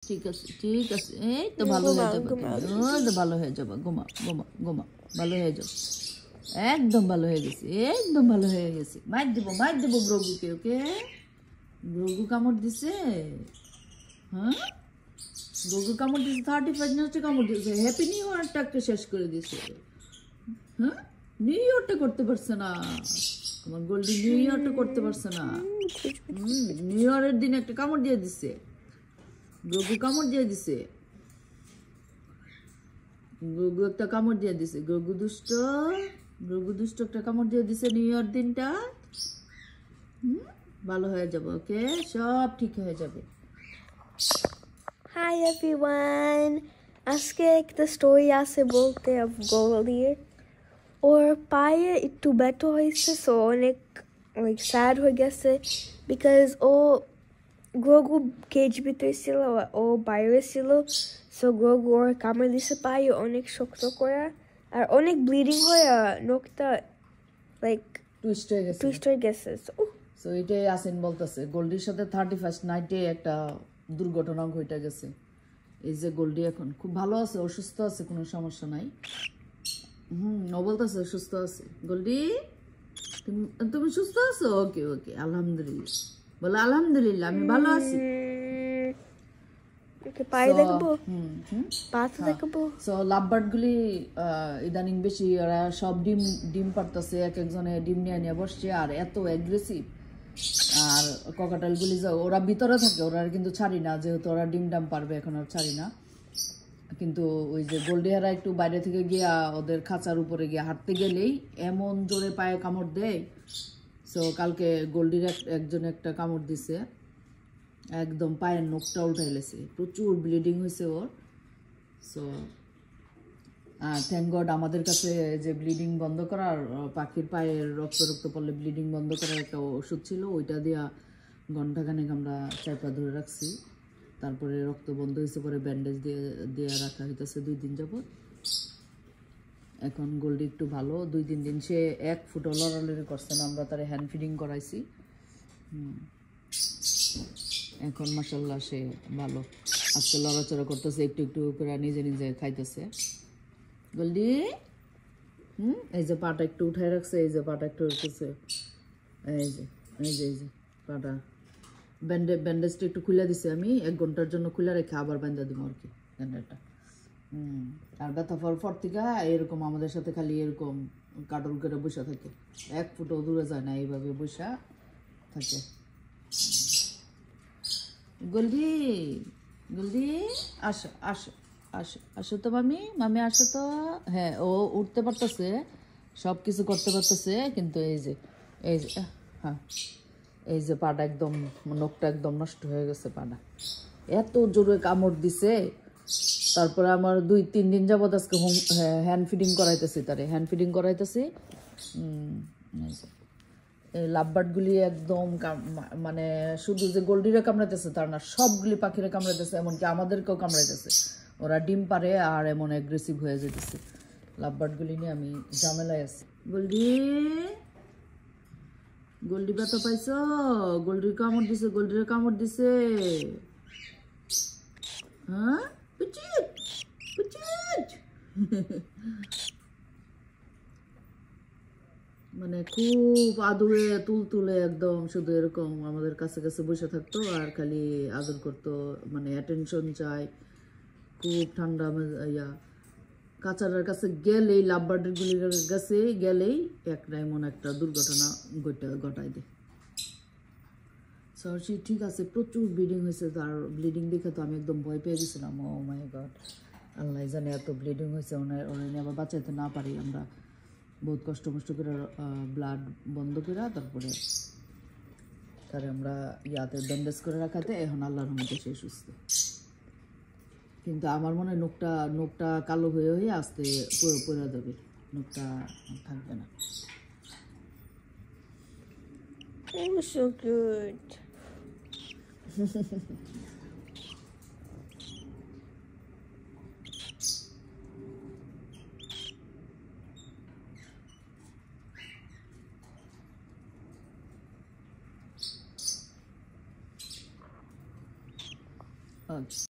ঠিক আছে ঠিক আছে, এই তো ভালো হয়ে যাবে, ওই তো ভালো হয়ে যাবে, ঘুমা ঘুমা ঘুমা, ভালো হয়ে যাবে, একদম ভালো হয়ে গেছে, একদম ভালো হয়ে গেছে। মার দিব গ্রগুকে, ওকে? গ্রগু কামড় দিছে, হ্যাঁ গ্রগু কামড় দিছে, 35 না হচ্ছে কামড় দিছে, হ্যাপি নিউ ইয়ারটাকে শেষ করে দিছে। হ্যাঁ নিউ ইয়ারটা করতে পারছে না আমার গোল্ডি, নিউ ইয়ারটা করতে পারছে না। নিউ ইয়ারের দিন একটা কামড় দিয়ে দিছে, গ্রগু কামড় দিয়ে দিছে, গ্রগু একটা কামড় দিয়ে দিছে, গ্রগু দুষ্ট একটা কামড় দিয়ে দিছে নিউ ইয়ার দিনটা। ভালো হয়ে যাবে, ওকে? সব ঠিক হয়ে যাবে। Hi everyone. আজকে একটা স্টোরি আছে বলতে of গোল্ডির। ওর পায়ে একটু ব্যথা হয়েছে, সো অনেক like sad হয়ে গেছে বিকজ ও গ্রগু কেজ ভিতরে ছিল, ও বাইরে ছিল, সো গ্রগু ওর কামড়ে দিছে পায়ে অনেক শক্ত করে, আর অনেক ব্লিডিং হয়ে নখটা লাইক টুইস্ট হয়ে গেছে। সো এটাই আসেন বলতেছে গোল্ডির সাথে 31 নাইটে একটা দুর্ঘটনা ঘটে গেছে। এই যে গোল্ডি এখন খুব ভালো আছে, অসুস্থ আছে, কোনো সমস্যা নাই। ও বলতেছে সুস্থ আছে। গোল্ডি তুমি সুস্থ আছো? ওকে ওকে, আলহামদুলিল্লাহ বলে, আলহামদুলিল্লাহ আমি ভালো আছি। পায়ে দেখবো, পাতে দেখবো। সো লাভবার্ড গুলি ইদানিং বেশি ওরা সব ডিম পারতেছে, এক একজনে ডিম নিয়ে বসছে, আর এত অ্যাগ্রেসিভ। আর ককাটেল গুলি ওরা ভিতরে থাকে, ওরা কিন্তু ছাড়ি না, যেহেতু ওরা ডিম ডাম পারবে এখন আর ছাড়ি না। কিন্তু ওই যে গোল্ডিহারা একটু বাইরে থেকে গিয়া ওদের খাঁচার উপরে গিয়া হাঁটতে গেলেই এমন জোরে পায়ে কামড় দেয়। সো কালকে গোল্ডির একজন একটা কামড় দিছে, একদম পায়ের নখটা উঠাই লেছে, প্রচুর ব্লিডিং হয়েছে ওর। সো থ্যাংক গড আমাদের কাছে যে ব্লিডিং বন্ধ করার, পাখির পায়ের রক্ত পড়লে ব্লিডিং বন্ধ করার একটা ওষুধ ছিল, ওইটা দিয়া ঘন্টাখানেক আমরা চাপা ধরে রাখছি। তারপরে রক্ত বন্ধ হয়েছে, পরে ব্যান্ডেজ দিয়ে রাখা হইতেছে 2 দিন যাবত। এখন গোল্ডি একটু ভালো, 2-3 দিন সে 1 ফুটও লড়ালড়ি করছে না, আমরা তারে হ্যান্ড ফিডিং করাইছি। এখন মাশাআল্লাহ সে ভালো, আজকে লড়াচড়া করতেছে, একটু একটু করে নিজে নিজে খাইতেছে। গোল্ডি এই যে পাটা একটু উঠায় রাখছে, এই যে পাটা একটু উঠতেছে, এই যে পাটা ব্যান্ডেজটা একটু খুলে দিছে আমি, 1 ঘন্টার জন্য খুলে রেখে আবার বান্ধা দিব আর কি ব্যান্ডেজটা। আর ব্যথা পর থেকে এরকম আমাদের সাথে খালি এরকম কাটল করে বসে থাকে, 1 ফুটও দূরে যায় না, এইভাবে বসে থাকে। গোল্ডি গোল্ডি আসো আসো আসো আসো তো মামি আসো তো। হ্যাঁ ও উঠতে পারতেছে, সব কিছু করতে পারতেছে, কিন্তু এই যে হ্যাঁ এই যে পাটা একদম, নখটা একদম নষ্ট হয়ে গেছে পাটা, এত জোরে কামড় দিছে। তারপরে আমার 2-3 দিন যাবত আজকে হ্যান্ড ফিডিং করাইতেছি। এই লাভবার্ডগুলি একদম মানে শুধু যে গোল্ডিরে কামড়াইতেছে তার না, সবগুলি পাখিরে কামড়াইতেছে, এমনকি আমাদেরকেও কামড়াইতেছে। ওরা ডিম পারে আর এমন অ্যাগ্রেসিভ হয়ে যেতেছে। লাভবার্ডগুলি নিয়ে আমি ঝামেলায় আছি। গোল্ডি ব্যথা পাইছ? গোল্ডির কামড় দিছে, হ্যাঁ মানে খুব আদুরে তুলে একদম, শুধু এরকম আমাদের কাছে বসে থাকতো আর খালি আদর করতো, মানে অ্যাটেনশন চাই। খুব ঠান্ডা কাছাড়ার কাছে গেলেই, লাভবার্ডের গুলির কাছে গেলেই একটা এমন একটা দুর্ঘটনা ঘটায় দেয়। সরষি ঠিক আছে, প্রচুর ব্লিডিং হয়েছে, তার ব্লিডিং দেখে তো আমি একদম ভয় পেয়ে গেছিলাম। ও মাই গড, আল্লাহ জানে এত ব্লিডিং হয়েছে, ওনার আবার বাঁচাইতে না পারি আমরা, বহুত কষ্ট করে ব্লাড বন্ধ করে তারপরে তারে আমরা ব্যান্ডেজ করে রাখাতে এখন আল্লাহর রহমতে সে সুস্থ। কিন্তু আমার মনে হয় নোকটা কালো হয়ে আস্তে পড়ে যাবে, নোকটা থাকবে না। It was so good. Okay.